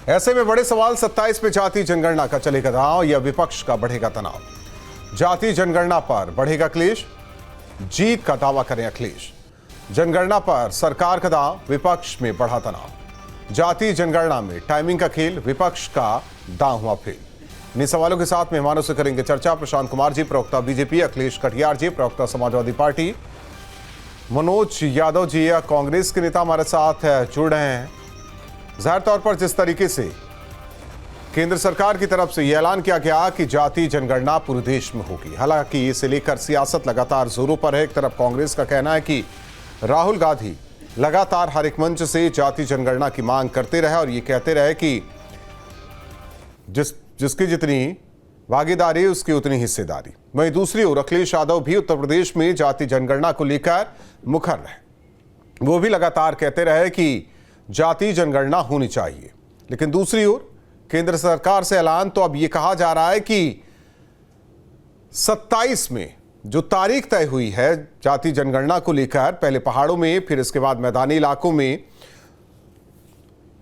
ऐसे में बड़े सवाल 27 में जाति जनगणना का चलेगा दांव या विपक्ष का बढ़ेगा तनाव। जाति जनगणना पर बढ़ेगा क्लेश, जीत का दावा करें अखिलेश। जनगणना पर सरकार का दांव, विपक्ष में बढ़ा तनाव। जाति जनगणना में टाइमिंग का खेल, विपक्ष का दांव हुआ फेल। इन सवालों के साथ मेहमानों से करेंगे चर्चा। प्रशांत कुमार जी, प्रवक्ता बीजेपी, अखिलेश कटियार जी, प्रवक्ता समाजवादी पार्टी, मनोज यादव जी या कांग्रेस के नेता हमारे साथ जुड़ रहे हैं। जाहिर तौर पर जिस तरीके से केंद्र सरकार की तरफ से यह ऐलान किया गया कि जाति जनगणना पूरे देश में होगी, हालांकि इसे लेकर सियासत लगातार जोरों पर है। एक तरफ कांग्रेस का कहना है कि राहुल गांधी लगातार हर एक मंच से जाति जनगणना की मांग करते रहे और ये कहते रहे कि जिसकी जितनी भागीदारी उसकी उतनी हिस्सेदारी। वहीं दूसरी ओर अखिलेश यादव भी उत्तर प्रदेश में जाति जनगणना को लेकर मुखर रहे। वो भी लगातार कहते रहे कि जाति जनगणना होनी चाहिए, लेकिन दूसरी ओर केंद्र सरकार से ऐलान तो अब ये कहा जा रहा है कि 27 में जो तारीख तय हुई है जाति जनगणना को लेकर, पहले पहाड़ों में फिर इसके बाद मैदानी इलाकों में,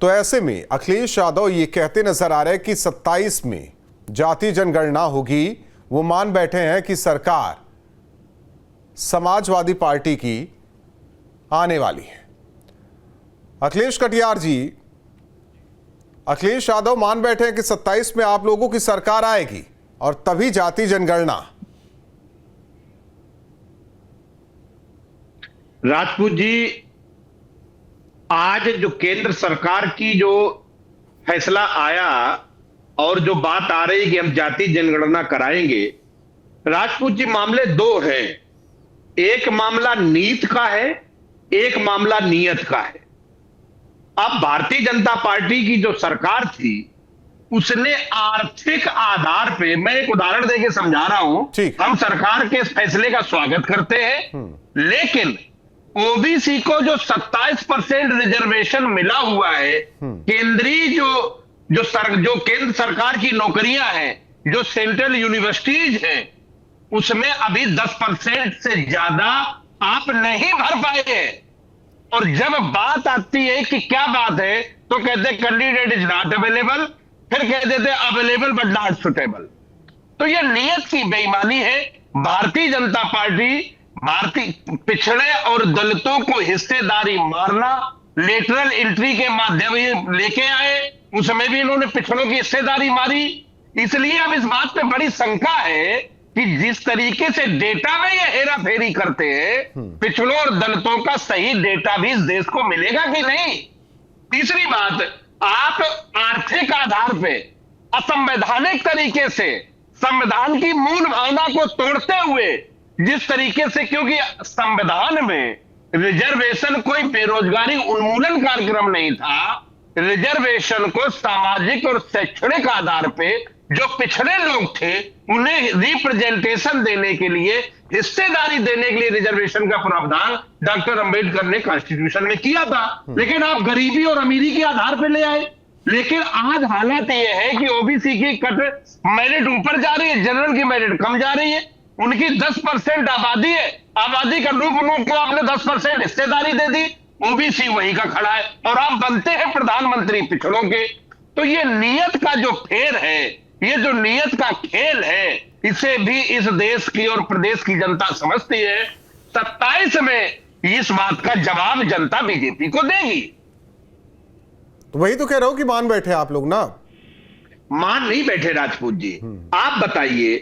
तो ऐसे में अखिलेश यादव ये कहते नजर आ रहे हैं कि 27 में जाति जनगणना होगी। वो मान बैठे हैं कि सरकार समाजवादी पार्टी की आने वाली है। अखिलेश कटियार जी, अखिलेश यादव मान बैठे हैं कि 27 में आप लोगों की सरकार आएगी और तभी जाति जनगणना। राजपूत जी, आज जो केंद्र सरकार की जो फैसला आया और जो बात आ रही कि हम जाति जनगणना कराएंगे, राजपूत जी मामले दो हैं। एक मामला नीत का है, एक मामला नियत का है। अब भारतीय जनता पार्टी की जो सरकार थी उसने आर्थिक आधार पे, मैं एक उदाहरण देके समझा रहा हूं, हम सरकार के इस फैसले का स्वागत करते हैं, लेकिन ओबीसी को जो 27% रिजर्वेशन मिला हुआ है, केंद्रीय जो केंद्र सरकार की नौकरियां हैं, जो सेंट्रल यूनिवर्सिटीज हैं, उसमें अभी 10% से ज्यादा आप नहीं भर पाए हैं। और जब बात आती है कि क्या बात है, तो कहते कैंडिडेट इज नॉट अवेलेबल, फिर कह देते अवेलेबल बट नॉट सुटेबल। तो यह नियत की बेईमानी है। भारतीय जनता पार्टी पिछड़े और दलितों को हिस्सेदारी मारना, लेटरल एंट्री के माध्यम लेके आए, उसमें भी इन्होंने पिछड़ों की हिस्सेदारी मारी। इसलिए अब इस बात पे बड़ी शंका है कि जिस तरीके से डेटा में ये हेरा फेरी करते हैं, पिछड़ों और दलितों का सही डेटा भी इस देश को मिलेगा कि नहीं। तीसरी बात, आप आर्थिक आधार पे असंवैधानिक तरीके से संविधान की मूल भावना को तोड़ते हुए, जिस तरीके से, क्योंकि संविधान में रिजर्वेशन कोई बेरोजगारी उन्मूलन कार्यक्रम नहीं था, रिजर्वेशन को सामाजिक और शैक्षणिक आधार पे जो पिछड़े लोग थे उन्हें रिप्रेजेंटेशन देने के लिए, हिस्सेदारी देने के लिए रिजर्वेशन का प्रावधान डॉक्टर अंबेडकर ने कॉन्स्टिट्यूशन में किया था। लेकिन आप गरीबी और अमीरी के आधार पर ले आए। लेकिन आज हालत यह है कि ओबीसी की कट मेरिट ऊपर जा रही है, जनरल की मेरिट कम जा रही है। उनकी 10% आबादी है, आबादी का रूप को आपने 10% हिस्सेदारी दे दी, ओबीसी वही का खड़ा है और आप बनते हैं प्रधानमंत्री पिछड़ों के। तो ये नियत का जो फेर है, ये जो नियत का खेल है, इसे भी इस देश की और प्रदेश की जनता समझती है। 27 में इस बात का जवाब जनता बीजेपी को देगी। तो वही तो कह रहा हूं कि मान बैठे आप लोग ना। मान नहीं बैठे राजपूत जी। आप बताइए,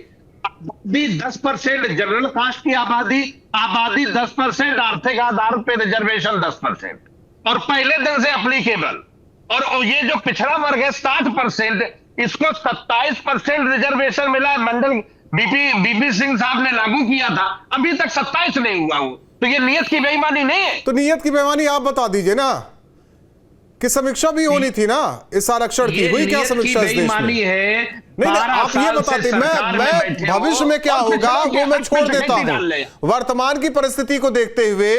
आबादी 10%, जनरल कास्ट की आबादी 10%, आर्थिक आधार पे रिजर्वेशन 10%, और पहले दिन से एप्लीकेबल। और ये जो पिछड़ा वर्ग है 60%, इसको 27% रिजर्वेशन मिला है। मंडल बीपी सिंह साहब ने लागू किया था, अभी तक 27 नहीं हुआ हो। तो ये नियत की बेईमानी नहीं है। तो नियत की बेईमानी आप बता दीजिए ना, कि समीक्षा भी होनी थी ना इस आरक्षण की। हुई क्या समीक्षा इस देश में? है नहीं, आप ये बताते, मैं भविष्य में क्या होगा वो मैं छोड़ देता हूं। वर्तमान की परिस्थिति को देखते हुए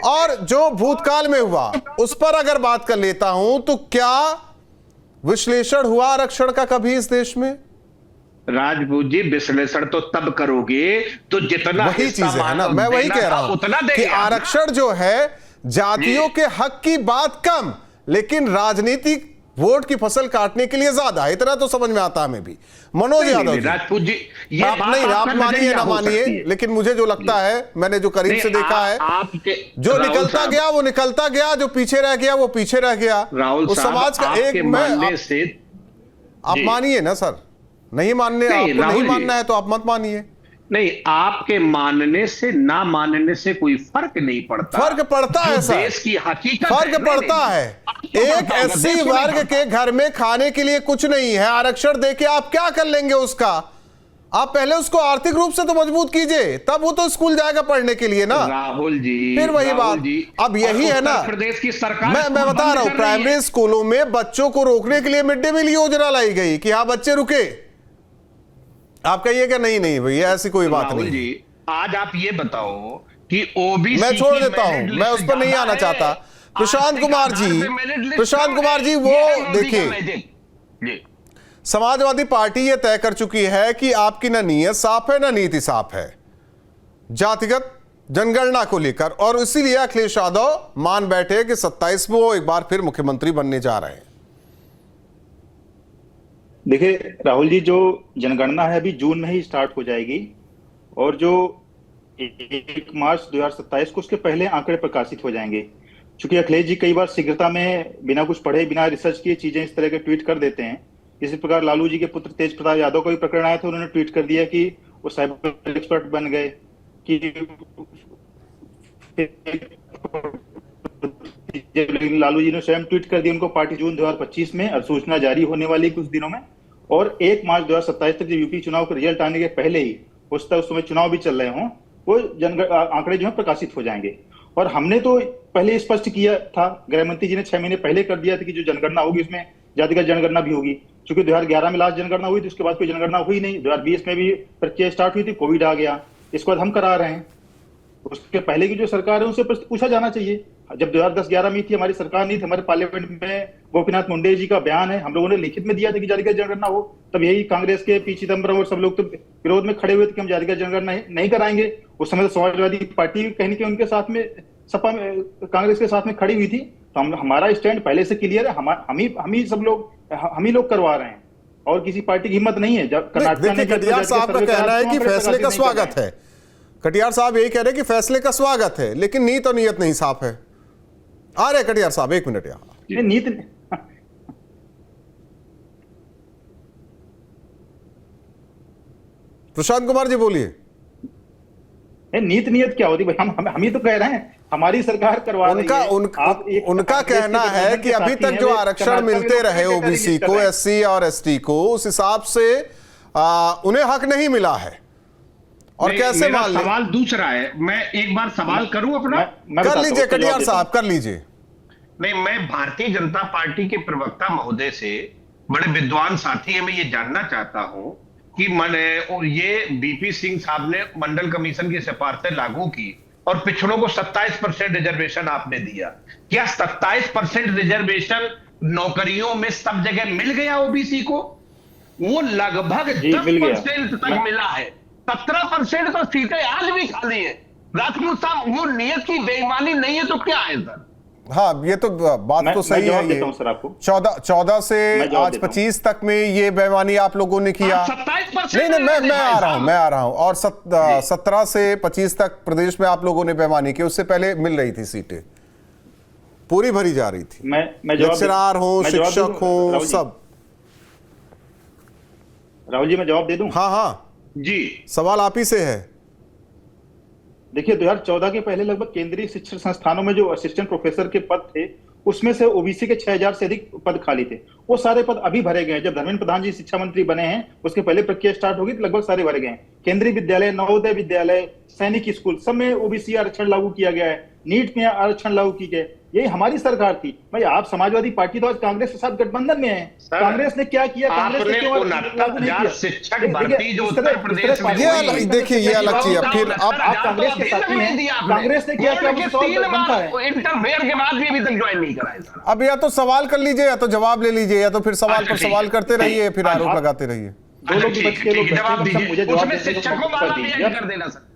और जो भूतकाल में हुआ उस पर अगर बात कर लेता हूं, तो क्या विश्लेषण हुआ आरक्षण का कभी इस देश में? राजपूत जी, विश्लेषण तो तब करोगे तो जितना वही चीज है ना, मैं वही कह रहा हूं कि आरक्षण जो है, जातियों के हक की बात कम, लेकिन राजनीतिक वोट की फसल काटने के लिए ज्यादा है, इतना तो समझ में आता हमें भी। मनोज यादव जी, राजपूत जी, ये आप नहीं, आप मानिए ना मानिए, लेकिन मुझे जो लगता है, मैंने जो करीब से देखा है, जो निकलता गया वो निकलता गया, जो पीछे रह गया वो पीछे रह गया। राहुल उस समाज का एक आप मानिए ना सर, नहीं मानने, आपको नहीं मानना है तो आप मत मानिए। नहीं, आपके मानने से ना मानने से कोई फर्क नहीं पड़ता। फर्क पड़ता है सर, देश की हकीकत फर्क पड़ता है। एक एससी वर्ग के घर में खाने के लिए कुछ नहीं है, आरक्षण देके आप क्या कर लेंगे उसका? आप पहले उसको आर्थिक रूप से तो मजबूत कीजिए, तब वो तो स्कूल जाएगा पढ़ने के लिए ना। राहुल जी, फिर वही बात, अब यही है ना, प्रदेश की सरकार मैं बता रहा हूं, प्राइमरी स्कूलों में बच्चों को रोकने के लिए मिड डे मील योजना लाई गई कि हाँ बच्चे रुके। आप कहिएगा नहीं नहीं भैया ऐसी कोई बात नहीं जी। आज आप ये बताओ कि ओबीसी, मैं छोड़ देता हूं, मैं उस पर नहीं आना चाहता। प्रशांत कुमार जी वो देखिए, समाजवादी पार्टी ये तय कर चुकी है कि आपकी ना नीयत साफ है ना नीति साफ है जातिगत जनगणना को लेकर, और इसीलिए अखिलेश यादव मान बैठे कि 27 में वो एक बार फिर मुख्यमंत्री बनने जा रहे हैं। देखिए राहुल जी, जो जनगणना है अभी जून में ही स्टार्ट हो जाएगी, और जो 1 मार्च 2027 को उसके पहले आंकड़े प्रकाशित हो जाएंगे। क्योंकि अखिलेश जी कई बार शीघ्रता में बिना कुछ पढ़े, बिना रिसर्च किए चीजें इस तरह के ट्वीट कर देते हैं। इसी प्रकार लालू जी के पुत्र तेज प्रताप यादव का भी प्रकरण आया था, उन्होंने ट्वीट कर दिया कि वो साइबर एक्सपर्ट बन गए, कि लालू जी ने स्वयं ट्वीट कर दिया उनको पार्टी जून 2025 में अधिसूचना जारी होने वाली कुछ दिनों में, और 1 मार्च 2027 तक जब यूपी चुनाव का रिजल्ट आने के पहले ही, उस समय चुनाव भी चल रहे हों, वो आंकड़े जो है प्रकाशित हो जाएंगे। और हमने तो पहले स्पष्ट किया था, गृह मंत्री जी ने 6 महीने पहले कर दिया था कि जो जनगणना होगी उसमें जातिगत जनगणना भी होगी। क्योंकि 2011 में लास्ट जनगणना हुई थी, उसके बाद कोई जनगणना हुई नहीं। 2020 में भी प्रक्रिया स्टार्ट हुई थी, कोविड आ गया, इसके बाद हम करा रहे हैं। उसके पहले की जो सरकार है उनसे पूछा जाना चाहिए। जब 2010-11 में थी हमारी सरकार नहीं थी, हमारे पार्लियामेंट में गोपीनाथ मुंडे जी का बयान है, हम लोगों ने लिखित में दिया था कि जातिगत जनगणना हो। तब यही कांग्रेस के पी चिदम्बरम और सब लोग तो विरोध में खड़े हुए थे कि हम जातिगत जनगणना नहीं कराएंगे। उस समय तो समाजवादी पार्टी कहीं के उनके साथ में, सपा में, कांग्रेस के साथ में खड़ी हुई थी। तो हमारा स्टैंड पहले से क्लियर है, हम ही लोग करवा रहे हैं, और किसी पार्टी की हिम्मत नहीं है। देखिए कटियार साहब का कहना है कि फैसले का स्वागत है, कटियार साहब यही कह रहे हैं कि फैसले का स्वागत है, लेकिन नीत और नियत नहीं साफ है। आ रहे कटियार साहब, एक मिनट यहाँ। नीत प्रशांत कुमार जी बोलिए। नीत नियत क्या होती भाई? हम ही तो कह रहे हैं हमारी सरकार करवा रही है। उनका कहना है कि अभी तक जो आरक्षण मिलते रहे ओबीसी को, एससी और एसटी को, उस हिसाब से उन्हें हक नहीं मिला है। और कैसे मान ले? सवाल दूसरा है, मैं एक बार सवाल करूं अपना? कर लीजिए कटियार साहब, कर लीजिए। नहीं, मैं भारतीय जनता पार्टी के प्रवक्ता महोदय से, बड़े विद्वान साथी है, मैं ये जानना चाहता हूं कि ये बीपी सिंह साहब ने मंडल कमीशन की सिफारिशें लागू की और पिछड़ों को 27% रिजर्वेशन आपने दिया। क्या 27% रिजर्वेशन नौकरियों में सब जगह मिल गया ओबीसी को? वो लगभग 10% तक मिला है। 17% तो सीटें आज भी खाली है। राजपूत साहब, वो नियत की बेईमानी नहीं है तो क्या है सर? हाँ, ये तो बात तो सही है। ये 14 से आज 25 तक में ये बेईमानी आप लोगों ने किया। 27% नहीं, मैं आ रहा हूं। और 17 से 25 तक प्रदेश में आप लोगों ने बेईमानी की, उससे पहले मिल रही थी सीटें, पूरी भरी जा रही थी। लेक्चरार हो, शिक्षक हो, सब। राहुल जी, मैं जवाब दे दूं? हाँ जी, सवाल आप ही से है। देखिए 2014 के पहले लगभग केंद्रीय शिक्षण संस्थानों में जो असिस्टेंट प्रोफेसर के पद थे, उसमें से ओबीसी के 6000 से अधिक पद खाली थे। वो सारे पद अभी भरे गए हैं। जब धर्मेंद्र प्रधान जी शिक्षा मंत्री बने हैं, उसके पहले प्रक्रिया स्टार्ट होगी तो लगभग सारे भरे गए हैं। केंद्रीय विद्यालय, नवोदय विद्यालय, सैनिक स्कूल, सब में ओबीसी आरक्षण लागू किया गया है। नीट में आरक्षण लागू की गए। यही हमारी सरकार थी भाई। आप समाजवादी पार्टी तो आज कांग्रेस के साथ गठबंधन में है। कांग्रेस ने क्या किया? कांग्रेस ने क्यों लागू नहीं किया? शिक्षक भर्ती जो उत्तर प्रदेश में, देखिए ये अलग चीज है। फिर आप कांग्रेस के साथी हैं, कांग्रेस ने क्या किया? बनता है इंटरफेयर के बाद भी अभी तक ज्वाइन नहीं कराया सर। अब या तो सवाल कर लीजिए, या तो जवाब ले लीजिए, या तो फिर सवाल पर सवाल करते रहिए, फिर आरोप लगाते रहिए। दो लोग बच के लोग जवाब दीजिए, उसमें शिक्षकों वाला भी ऐड कर देना सर।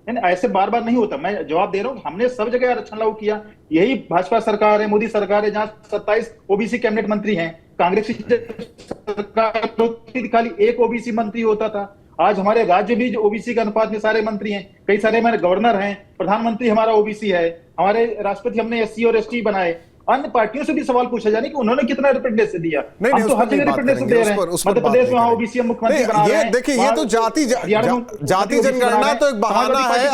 यानी ऐसे बार बार नहीं होता। मैं जवाब दे रहा हूँ, हमने सब जगह आरक्षण लागू किया। यही भाजपा सरकार है, मोदी सरकार है, जहां 27 ओबीसी कैबिनेट मंत्री हैं। कांग्रेस की सरकार तो खाली एक ओबीसी मंत्री होता था। आज हमारे राज्य भी जो ओबीसी के अनुपात में सारे मंत्री हैं, कई सारे हमारे गवर्नर हैं, प्रधानमंत्री हमारा ओबीसी है, हमारे राष्ट्रपति हमने एससी और एसटी बनाए। अन्य पार्टियों से भी सवाल पूछा जाए कि उन्होंने कितना रिप्रेजेंटेशन दिया। हम तो हर जगह रिप्रेजेंटेशन दे रहे हैं। मध्य प्रदेश में ओबीसी मुख्यमंत्री बना रहे हैं। देखिए, ये तो जाति जनगणना तो एक बहाना है।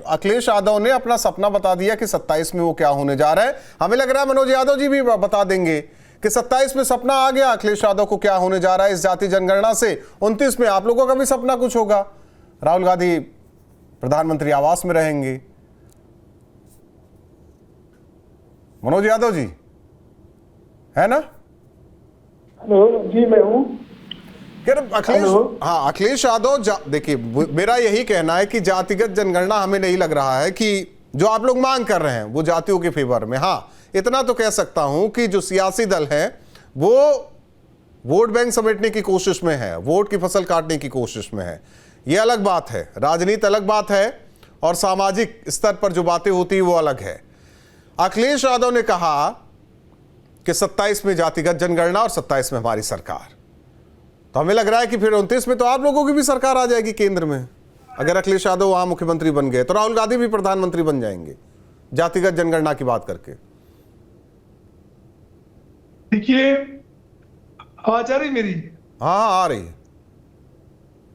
अखिलेश यादव ने अपना सपना बता दिया कि 27 में वो क्या होने जा रहा है। हमें लग रहा है मनोज यादव जी भी बता देंगे कि 27 में सपना आ गया अखिलेश यादव को क्या होने जा रहा है इस जाति जनगणना से। 29 में आप लोगों का भी सपना कुछ होगा, राहुल गांधी प्रधानमंत्री आवास में रहेंगे। मनोज यादव जी है ना? हेलो जी, मैं हूँ। अखिलेश यादव, देखिए मेरा यही कहना है कि जातिगत जनगणना हमें नहीं लग रहा है कि जो आप लोग मांग कर रहे हैं वो जातियों के फेवर में। हाँ, इतना तो कह सकता हूं कि जो सियासी दल है वो वोट बैंक समेटने की कोशिश में है, वोट की फसल काटने की कोशिश में है। यह अलग बात है, राजनीति अलग बात है, और सामाजिक स्तर पर जो बातें होती है वो अलग है। अखिलेश यादव ने कहा कि 27 में जातिगत जनगणना और 27 में हमारी सरकार, तो हमें लग रहा है कि फिर 29 में तो आप लोगों की भी सरकार आ जाएगी केंद्र में। अगर अखिलेश यादव वहां मुख्यमंत्री बन गए तो राहुल गांधी भी प्रधानमंत्री बन जाएंगे जातिगत जनगणना की बात करके। देखिए, आवाज आ रही मेरी? हाँ, आ रही है।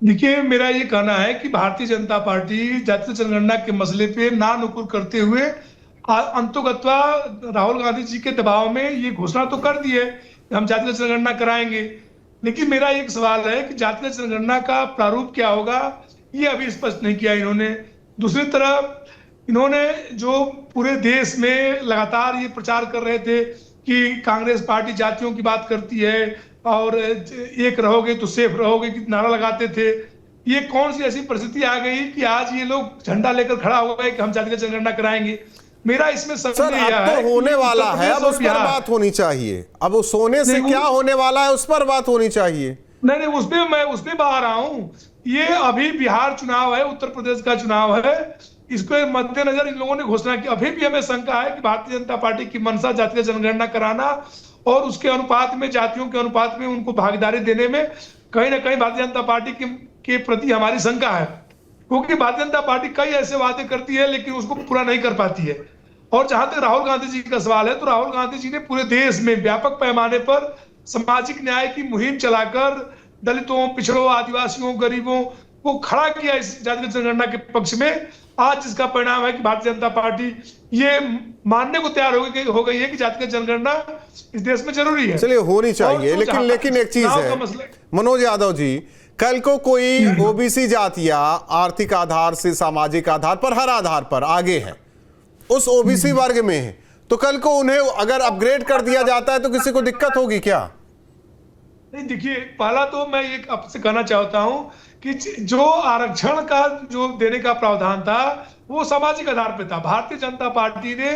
देखिए, मेरा ये कहना है कि भारतीय जनता पार्टी जातीय जनगणना के मसले पे ना नुकुर करते हुए अंतोगत्वा राहुल गांधी जी के दबाव में ये घोषणा तो कर दी है कि हम जातीय जनगणना कराएंगे। लेकिन मेरा एक सवाल है कि जातीय जनगणना का प्रारूप क्या होगा, ये अभी स्पष्ट नहीं किया इन्होंने। दूसरी तरफ इन्होंने जो पूरे देश में लगातार ये प्रचार कर रहे थे कि कांग्रेस पार्टी जातियों की बात करती है और एक रहोगे तो सेफ रहोगे की नारा लगाते थे, ये कौन सी ऐसी परिस्थिति आ गई कि आज ये लोग झंडा लेकर खड़ा हो गए कि हम जातीय जनगणना कराएंगे? मेरा इसमें सर, अब तो होने वाला है, अब उस पर बात होनी चाहिए। अब उस सोने से क्या होने वाला है उस पर बात होनी चाहिए। नहीं, उसमें मैं उसमें आ रहा हूं। ये अभी बिहार चुनाव है, उत्तर प्रदेश का चुनाव है, इसके मद्देनजर इन लोगों ने घोषणा की। अभी भी हमें शंका है कि भारतीय जनता पार्टी की मंशा जातीय जनगणना कराना और उसके अनुपात में, जातियों के अनुपात में उनको भागीदारी देने में कहीं ना कहीं भारतीय जनता पार्टी के प्रति हमारी शंका है। क्योंकि भारतीय जनता पार्टी कई ऐसे वादे करती है लेकिन उसको पूरा नहीं कर पाती है। और जहां तक राहुल गांधी जी का सवाल है, तो राहुल गांधी जी ने पूरे देश में व्यापक पैमाने पर सामाजिक न्याय की मुहिम चलाकर दलितों, पिछड़ों, आदिवासियों, गरीबों को खड़ा किया इस जातीय जनगणना के पक्ष में। आज जिसका परिणाम है कि भारतीय जनता पार्टी ये मानने को तैयार हो गई है कि जातीय जनगणना इस देश में जरूरी है। चलिए, होनी चाहिए, लेकिन एक चीज है मनोज यादव जी, कल को कोई ओबीसी जातियां आर्थिक आधार से, सामाजिक आधार पर, हर आधार पर आगे है, उस ओबीसी वर्ग में है, तो कल को उन्हें अगर अपग्रेड कर दिया जाता है तो किसी को दिक्कत होगी क्या? नहीं, देखिए, पहला तो मैं ये आपसे कहना चाहता हूं कि जो आरक्षण का जो देने का प्रावधान था वो सामाजिक आधार पर था। भारतीय जनता पार्टी ने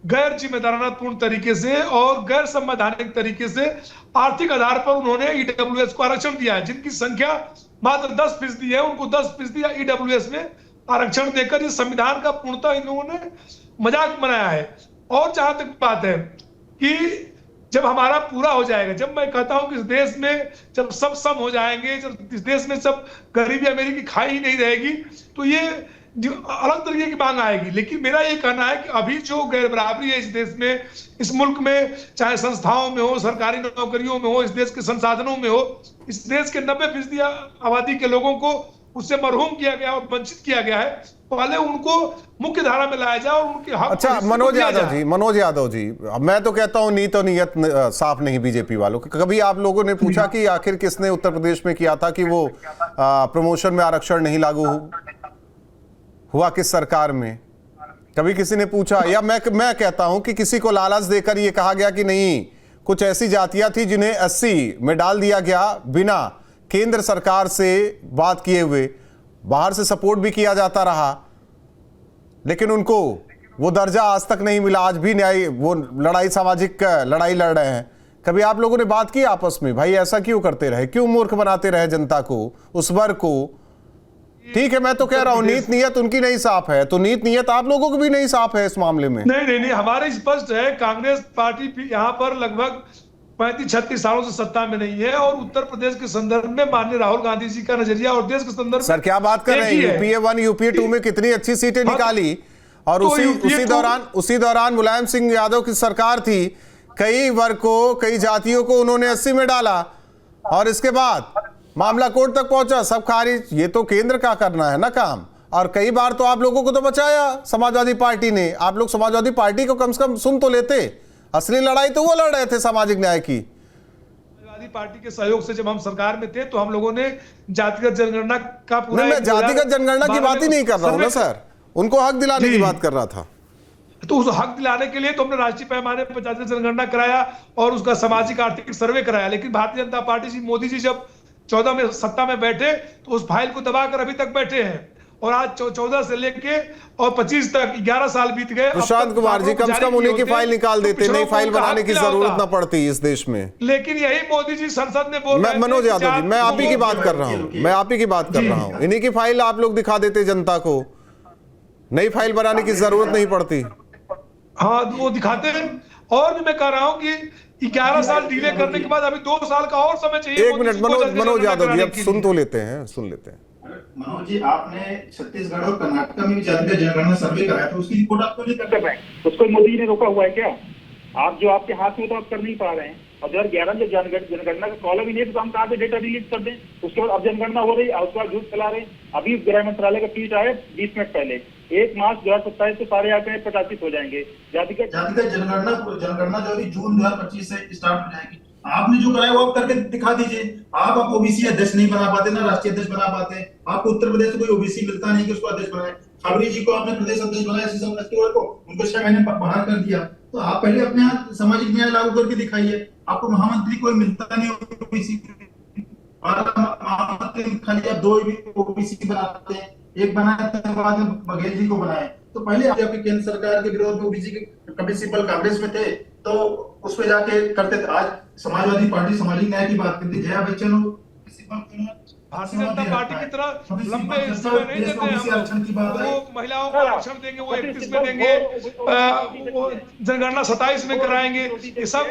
गैर जिम्मेदाराना पूर्ण तरीके से और गैर संवैधानिक तरीके से आर्थिक आधार पर उन्होंने ईडब्ल्यूएस को आरक्षण दिया है। जिनकी संख्या मात्र 10% है, उनको 10% ईडब्ल्यूएस में आरक्षण देकर इस संविधान का पूर्णतः इन लोगों ने मजाक बनाया है। और जहां तक बात है कि जब हमारा पूरा हो जाएगा, जब मैं कहता हूं कि इस देश में जब सब सम हो जाएंगे, जब इस देश में सब गरीबी अमीरी की खाई ही नहीं रहेगी, तो ये अलग तरीके की मांग आएगी। लेकिन मेरा ये कहना है कि अभी जो गैर बराबरी है इस देश में, इस मुल्क में, चाहे संस्थाओं में हो, सरकारी नौकरियों में हो, इस देश के संसाधनों में हो, इस देश के 90% आबादी के लोगों को उससे मरहूम किया गया और वंचित किया गया है। पहले उनको मुख्य धारा में लाया जाए और उनके हक। अच्छा, मनोज यादव जी, मैं तो कहता हूं नीत और नीयत साफ नहीं बीजेपी वालों की। कभी आप लोगों ने पूछा कि आखिर किसने उत्तर प्रदेश में किया था कि वो प्रमोशन में आरक्षण नहीं लागू हुआ, किस सरकार में? कभी किसी ने पूछा? या मैं कहता हूं कि किसी को लालच देकर ये कहा गया कि नहीं, कुछ ऐसी जातियां थी जिन्हें 80 में डाल दिया गया बिना केंद्र सरकार से बात किए हुए, बाहर से सपोर्ट भी किया जाता रहा, लेकिन उनको वो दर्जा आज तक नहीं मिला। आज भी न्याय, वो लड़ाई, सामाजिक लड़ाई लड़ रहे हैं। कभी आप लोगों ने बात की आपस में, भाई ऐसा क्यों करते रहे, क्यों मूर्ख बनाते रहे जनता को, उस वर्ग को, ठीक है, मैं तो कह रहा हूं नीत नियत उनकी नहीं साफ है, तो नीत नियत आप लोगों की भी नहीं साफ है इस मामले में। नहीं, हमारे स्पष्ट है, कांग्रेस पार्टी यहाँ पर लगभग 35-36 सालों से सत्ता में नहीं है, और उत्तर प्रदेश के संदर्भ में माननीय राहुल गांधी जी का नजरिया और देश के संदर्भ सर क्या बात कर रहे हैं, यूपीए 1 यूपीए 2 में कितनी अच्छी सीटें निकाली, और तो उसी दौरान मुलायम सिंह यादव की सरकार थी, कई वर्ग को, कई जातियों को उन्होंने 80 में डाला, और इसके बाद मामला कोर्ट तक पहुंचा, सब खारिज। ये तो केंद्र का करना है ना काम, और कई बार तो आप लोगों को तो बचाया समाजवादी पार्टी ने। आप लोग समाजवादी पार्टी को कम से कम सुन तो लेते, असली लड़ाई तो वो लड़ रहे थे सामाजिक न्याय की। समाजवादी पार्टी के सहयोग से जब हम सरकार में थे तो हम लोगों ने जातिगत जनगणना का पूरा, मैं जातिगत जनगणना की बात ही नहीं कर रहा हूं ना सर, उनको हक दिलाने की बात कर रहा था। तो उस हक दिलाने के लिए तो हमने राष्ट्रीय पैमाने पर जातिगत जनगणना कराया और उसका सामाजिक आर्थिक सर्वे कराया, लेकिन भारतीय जनता पार्टी जी, मोदी जी जब 14 में सत्ता में बैठे तो उस फाइल को दबाकर अभी तक बैठे हैं, और आज 14 से लेके और 25 तक 11 साल बीत गए। प्रशांत कुमार जी, कम से कम उन्हीं की फाइल निकाल देते, नई फाइल बनाने की जरूरत ना पड़ती इस देश में। लेकिन यही मोदी जी संसद में बोल रहे थे। मनोज यादव जी, मैं आप ही की बात कर रहा हूं, मैं आप ही की बात कर रहा हूं, इन्हीं की फाइल आप लोग दिखा देते जनता को, नई फाइल बनाने की जरूरत नहीं पड़ती। हाँ, वो दिखाते हैं। और भी मैं कह रहा हूँ कि 11 साल डिले करने के बाद अभी 2 साल का और समय चाहिए। एक मिनट मनोज यादव जी, अब सुन तो लेते हैं, सुन लेते हैं। मनोज जी, आपने छत्तीसगढ़ और कर्नाटक में भी जातिगत जनगणना सर्वे कराया, तो उसकी रिपोर्ट आप क्यों नहीं कर पाए? उसको मोदी जी ने रोका हुआ है क्या? आप जो आपके हाथ में तो आप कर नहीं पा रहे हैं, और 2011 में जनगणना का कॉलम ही नहीं, तो हम कहाँ से डेटा रिलीज कर दें? उसके बाद अब जनगणना हो रही है, उसके बाद झूठ फैला रहे हैं। अभी गृह मंत्रालय का ट्वीट आया 20 मिनट पहले, 1 मार्च 2027 से सारे आंकड़े प्रकाशित हो जाएंगे। जातिगत जनगणना जो अभी जून 2025 से स्टार्ट हो जाएगी। आपने जो कराया वो आप करके दिखा दीजिए। आप ओबीसी अध्यक्ष नहीं बना पाते, ना राष्ट्रीय अध्यक्ष बना पाते। आपको उत्तर प्रदेश से कोई ओबीसी मिलता नहीं कि उसको अध्यक्ष बनाए। खबरी जी को आपने प्रदेश अध्यक्ष बनाया, को उनको 6 महीने बाहर कर दिया। तो आप पहले अपने यहाँ सामाजिक न्याय लागू करके दिखाइए। आपको महामंत्री कोई मिलता नहीं ओबीसी, खाली आप 2 ओबीसी बनाते हैं, एक बनाए बाद में बघेल जी को बनाए। तो पहले आपके केंद्र सरकार के विरोध में ओबीसी के कभी सिंपल कांग्रेस में थे तो उस पे जाके करते थे। आज समाजवादी पार्टी सामाजिक न्याय की बात करती है, जया बच्चन हो, भारतीय जनता पार्टी की तरह लंबे समय नहीं देते हम। वो महिलाओं को आरक्षण देंगे, वो 31 में देंगे, वो जनगणना 27 में कराएंगे। ये सब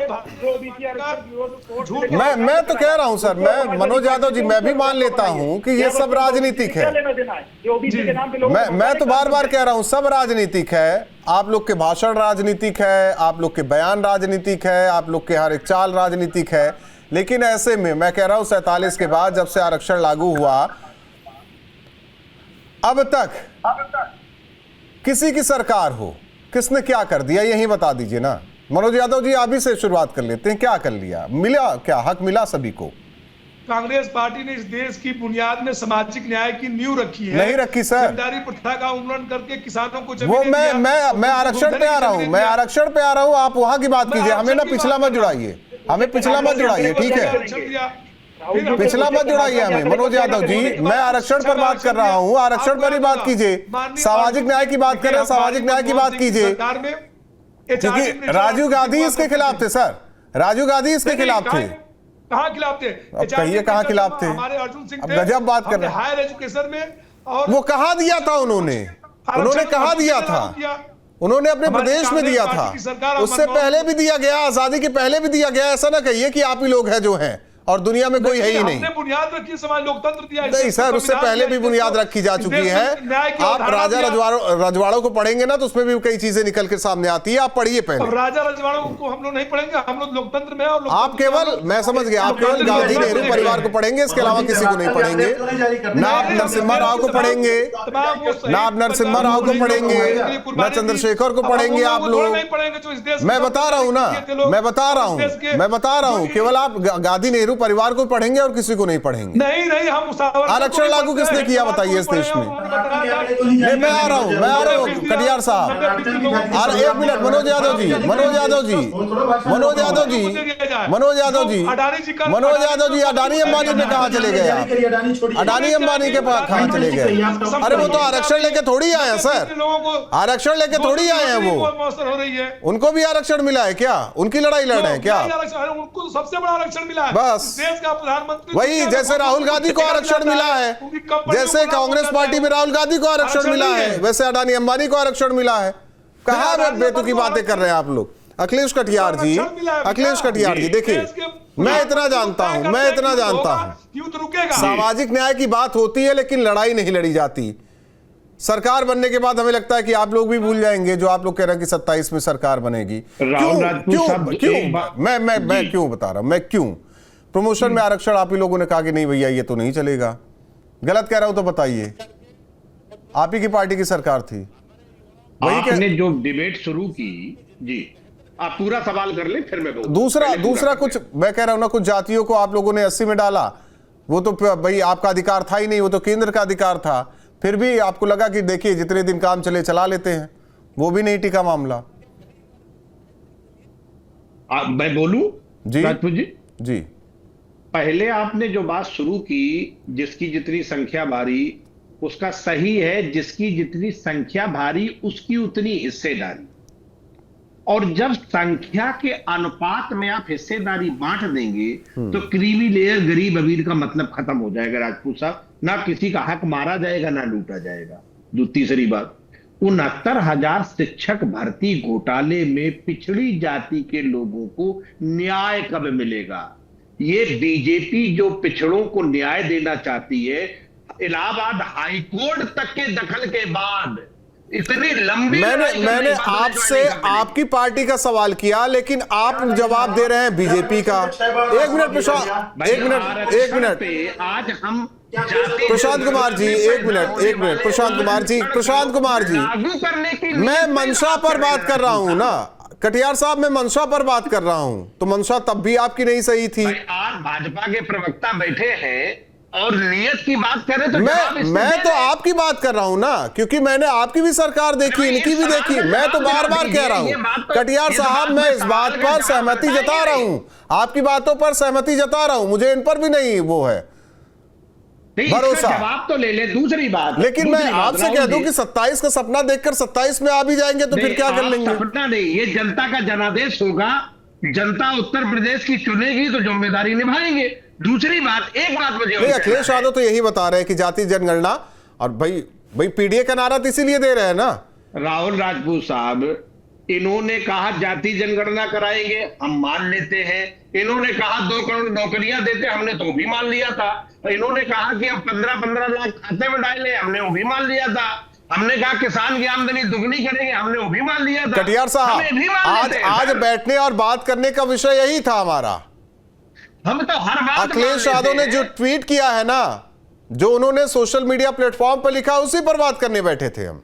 झूठ। मैं तो कह रहा हूं सर, मैं मनोज यादव जी, मैं भी मान लेता हूं कि ये सब राजनीतिक है। मैं तो बार बार कह रहा हूं सब राजनीतिक है। आप लोग के भाषण राजनीतिक है, आप लोग के बयान राजनीतिक है, आप लोग के हर एक चाल राजनीतिक है। लेकिन ऐसे में मैं कह रहा हूं 47 के बाद जब से आरक्षण लागू हुआ अब तक किसी की सरकार हो, किसने क्या कर दिया यही बता दीजिए ना। मनोज यादव जी, आप ही से शुरुआत कर लेते हैं, क्या कर लिया, मिला क्या, हक मिला सभी को? कांग्रेस पार्टी ने इस देश की बुनियाद में सामाजिक न्याय की नींव रखी है। नहीं रखी सर। जमींदारी प्रथा का उल्लंघन करके किसानों को वो मैं आरक्षण पे आ रहा हूं, मैं आरक्षण पे आ रहा हूं, आप वहां की बात कीजिए, हमें ना पिछला मत जुड़ाइए, हमें पिछला मत जुड़ाइए, ठीक है, पिछला मत जुड़ाइए हमें। मनोज यादव जी, मैं आरक्षण पर बात कर रहा हूं, आरक्षण पर ही बात कीजिए। सामाजिक न्याय की बात करें, सामाजिक न्याय की बात कीजिए, क्योंकि राजीव गांधी इसके खिलाफ थे सर, राजीव गांधी इसके खिलाफ थे। कहाँ खिलाफ थे? अब कहिए कहाँ खिलाफ थे? हमारे अर्जुन सिंह अब गजब बात कर रहे हैं। हायर एजुकेशन में, और वो कहाँ दिया था उन्होंने कहाँ दिया था? उन्होंने अपने प्रदेश में दिया था, उससे पहले भी दिया गया, आजादी के पहले भी दिया गया। ऐसा ना कहिए कि आप ही लोग हैं जो हैं और दुनिया में कोई है ही नहीं। बुनियाद रखी, समाज लोकतंत्र दिया। नहीं सर, उससे पहले भी बुनियाद रखी जा चुकी है। आप राजा रजवाड़ों को पढ़ेंगे ना तो उसमें भी कई चीजें निकल के सामने आती है, आप पढ़िए पहले। राजा रजवाड़ों को हम लोग नहीं पढ़ेंगे, हम लोग लोकतंत्र में। और आप केवल, मैं समझ गया, आप केवल गांधी नेहरू परिवार को पढ़ेंगे, इसके अलावा किसी को नहीं पढ़ेंगे। ना आप नरसिम्हा राव को पढ़ेंगे, ना आप नरसिम्हा राव को पढ़ेंगे, ना चंद्रशेखर को पढ़ेंगे आप लोग। मैं बता रहा हूं ना, मैं बता रहा हूं, केवल आप गांधी नेहरू परिवार को पढ़ेंगे और किसी को नहीं पढ़ेंगे। नहीं, हम आरक्षण लागू किसने किया बताइए इस देश में? मैं आ रहा हूं कटियार साहब। एक मिनट, मनोज यादव जी, अडानी अंबानी पे कहाँ चले गए आप? अडानी अंबानी के पास कहाँ चले गए? अरे वो तो आरक्षण लेके थोड़ी आए हैं सर, आरक्षण लेके थोड़ी आए हैं वो। उनको भी आरक्षण मिला है क्या? उनकी लड़ाई लड़ रहे हैं क्या? उनको सबसे बड़ा आरक्षण मिला है। बस बस देश का प्रधानमंत्री, वही जैसे राहुल गांधी को आरक्षण मिला है, जैसे कांग्रेस पार्टी में राहुल गांधी को आरक्षण मिला है, वैसे अडानी अंबानी को आरक्षण मिला है। कहां बेतुकी बातें कर रहे हैं आप लोग। अखिलेश कटियार जी, अखिलेश कटियार जी, देखिए मैं इतना जानता हूं, मैं इतना जानता हूं, युद्ध रुकेगा। सामाजिक न्याय की बात होती है लेकिन लड़ाई नहीं लड़ी जाती। सरकार बनने के बाद हमें लगता है कि आप लोग भी भूल जाएंगे जो आप लोग कह रहे हैं कि 27 में सरकार बनेगी। मैं क्यों बता रहा हूं, मैं क्यों प्रमोशन में आरक्षण आप ही लोगों ने कहा कि नहीं भैया ये तो नहीं चलेगा। गलत कह रहा हूं तो बताइए, आप ही की पार्टी की सरकार थी। आपने जो डिबेट शुरू की जी, आप पूरा सवाल कर ले फिर मैं बोलूं। दूसरा कुछ मैं कह रहा हूं ना, कुछ जातियों को आप लोगों ने 80 में डाला, वो तो भाई आपका अधिकार था ही नहीं, वो तो केंद्र का अधिकार था। फिर भी आपको लगा कि देखिए जितने दिन काम चले चला लेते हैं, वो भी नहीं टिका मामला। मैं बोलूं जी राजपूत जी? जी, पहले आपने जो बात शुरू की, जिसकी जितनी संख्या भारी उसका सही है, जिसकी जितनी संख्या भारी उसकी उतनी हिस्सेदारी। और जब संख्या के अनुपात में आप हिस्सेदारी बांट देंगे तो क्रीमी लेयर गरीब अमीर का मतलब खत्म हो जाएगा राजपूत साहब। ना किसी का हक मारा जाएगा ना लूटा जाएगा। तीसरी बात, 69,000 शिक्षक भर्ती घोटाले में पिछड़ी जाति के लोगों को न्याय कब मिलेगा? ये बीजेपी जो पिछड़ों को न्याय देना चाहती है, इलाहाबाद हाईकोर्ट तक के दखल के बाद इतनी लंबी मैंने आपसे आपकी पार्टी का सवाल किया, लेकिन आप जवाब दे रहे हैं बीजेपी का। एक मिनट आज हम प्रशांत कुमार जी, एक मिनट प्रशांत कुमार जी, मैं मंशा पर बात कर रहा हूं ना कटियार साहब, मैं मंशा पर बात कर रहा हूं। तो मंशा तब भी आपकी नहीं सही थी। आज भाजपा के प्रवक्ता बैठे हैं और नियत की बात करें तो मैं तो आपकी बात कर रहा हूं ना, क्योंकि मैंने आपकी भी सरकार देखी, इनकी भी देखी। मैं तो बार बार कह रहा हूं कटियार साहब, मैं इस बात पर सहमति जता रहा हूं, आपकी बातों पर सहमति जता रहा हूं, मुझे इन पर भी नहीं वो है भरोसा। जवाब तो ले ले। दूसरी बात, लेकिन मैं आपसे कह दूं कि 27 का सपना देखकर 27 में आ भी जाएंगे तो फिर क्या कर लेंगे? सपना नहीं, ये जनता का जनादेश होगा। जनता उत्तर प्रदेश की चुनेगी तो जिम्मेदारी निभाएंगे। दूसरी बात, एक बात मुझे अखिलेश यादव तो यही बता रहे हैं कि जाति जनगणना, और भाई पीडीए का नारा तो इसीलिए दे रहे हैं ना राहुल राजपूत साहब। इन्होंने कहा जाति जनगणना कराएंगे, हम मान लेते हैं। इन्होंने कहा 2 करोड़ नौकरियां देते, हमने तो भी मान लिया था। इन्होंने कहा कि हम 15-15 लाख खाते में डालें, हमने वो भी मान लिया था। हमने कहा किसान की आमदनी दुगनी करेंगे, हमने वो भी मान लिया था। कटियार साहब, आज बैठने और बात करने का विषय यही था हमारा। हम तो हर बात अखिलेश यादव ने जो ट्वीट किया है ना, जो उन्होंने सोशल मीडिया प्लेटफॉर्म पर लिखा, उसी पर बात करने बैठे थे हम।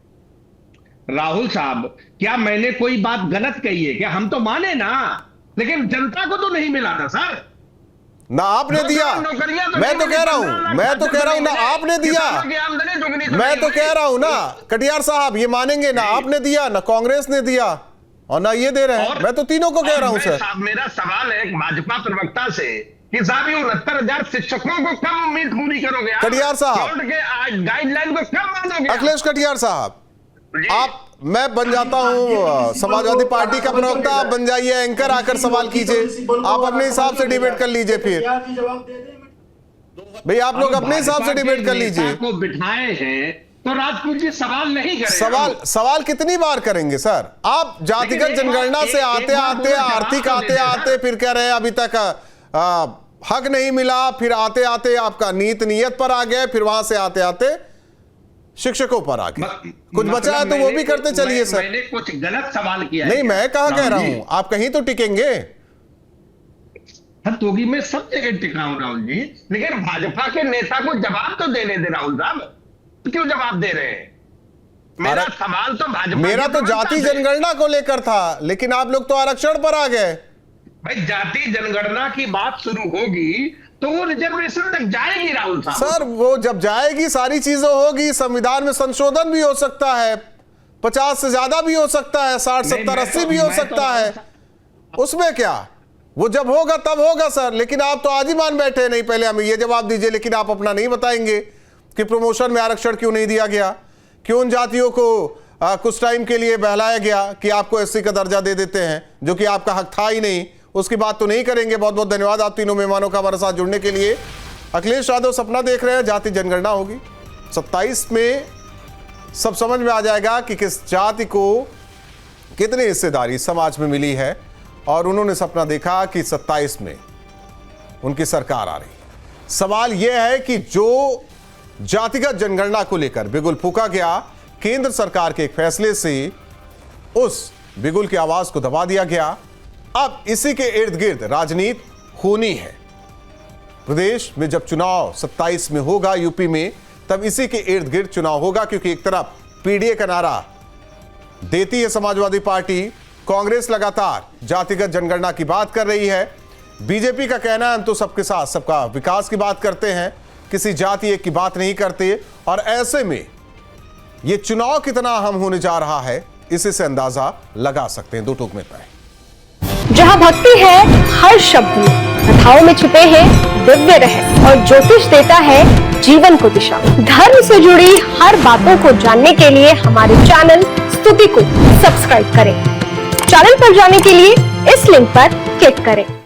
राहुल साहब, क्या मैंने कोई बात गलत कही है? क्या हम तो माने ना, लेकिन जनता को तो नहीं मिला था सर ना, आपने दिया। मैं तो कह रहा हूं ना आपने दिया। मैं तो कह रहा हूं ना कटियार साहब, ये मानेंगे ना, आपने दिया ना, कांग्रेस ने दिया और ना ये दे रहे हैं। मैं तो तीनों को कह रहा हूं सर। मेरा सवाल है भाजपा प्रवक्ता से कि साहब ये 69,000 शिक्षकों को कब उम्मीद पूरी करोगे? कटियार साहब, गाइडलाइन को कब मानोगे? अखिलेश कटियार साहब, मैं बन जाता हूं समाजवादी पार्टी का प्रवक्ता, आप बन जाइए एंकर, आकर सवाल कीजिए। आप अपने हिसाब से डिबेट कर लीजिए। फिर भाई आप लोग अपने हिसाब से डिबेट कर लीजिए। को बिठाए हैं तो राजपूत जी सवाल नहीं करें। सवाल कितनी बार करेंगे सर? आप जातिगत जनगणना से आते आर्थिक आते फिर कह रहे हैं अभी तक हक नहीं मिला, फिर आते आते आपका नीयत पर आ गए, फिर वहां से आते आते शिक्षकों पर आ गए। कुछ बचा है तो वो भी करते चलिए सर। मैंने कुछ गलत सवाल किया नहीं, मैं कहां कह रहा हूं, आप कहीं तो टिकेंगे। तो मैं सब जगह टिका हूं राहुल जी, लेकिन भाजपा के नेता को जवाब तो देने दे। राहुल साहब तो क्यों जवाब दे रहे हैं? मेरा सवाल तो भाजपा, मेरा तो जाति जनगणना को लेकर था, लेकिन आप लोग तो आरक्षण पर आ गए। भाई जाति जनगणना की बात शुरू होगी तो वो रिजर्वेशन तक जाएगी राहुल साहब। सर वो जब जाएगी सारी चीजें होगी, संविधान में संशोधन भी हो सकता है, 50 से ज्यादा भी हो सकता है, 60, 70, 80 भी हो सकता है। उसमें क्या, वो जब होगा तब होगा सर। लेकिन आप तो आज ही मान बैठे। नहीं, पहले हमें ये जवाब दीजिए, लेकिन आप अपना नहीं बताएंगे कि प्रमोशन में आरक्षण क्यों नहीं दिया गया, क्यों उन जातियों को कुछ टाइम के लिए बहलाया गया कि आपको एससी का दर्जा दे देते हैं, जो कि आपका हक था ही नहीं। उसकी बात तो नहीं करेंगे। बहुत बहुत धन्यवाद आप तीनों मेहमानों का हमारे साथ जुड़ने के लिए। अखिलेश यादव सपना देख रहे हैं जाति जनगणना होगी 27 में, सब समझ में आ जाएगा कि किस जाति को कितनी हिस्सेदारी समाज में मिली है, और उन्होंने सपना देखा कि 27 में उनकी सरकार आ रही। सवाल यह है कि जो जातिगत जनगणना को लेकर बिगुल फूंका गया, केंद्र सरकार के एक फैसले से उस बिगुल की आवाज को दबा दिया गया। अब इसी के इर्द गिर्द राजनीति होनी है। प्रदेश में जब चुनाव 27 में होगा यूपी में, तब इसी के इर्द गिर्द चुनाव होगा, क्योंकि एक तरफ पीडीए का नारा देती है समाजवादी पार्टी, कांग्रेस लगातार जातिगत जनगणना की बात कर रही है, बीजेपी का कहना है हम तो सबके साथ सबका विकास की बात करते हैं, किसी जाति एक की बात नहीं करते। और ऐसे में ये चुनाव कितना अहम होने जा रहा है, इसी से अंदाजा लगा सकते हैं। दो टूक में पाए। जहाँ भक्ति है हर शब्द में, कथाओं में छुपे हैं दिव्य रहस्य, और ज्योतिष देता है जीवन को दिशा। धर्म से जुड़ी हर बातों को जानने के लिए हमारे चैनल स्तुति को सब्सक्राइब करें। चैनल पर जाने के लिए इस लिंक पर क्लिक करें।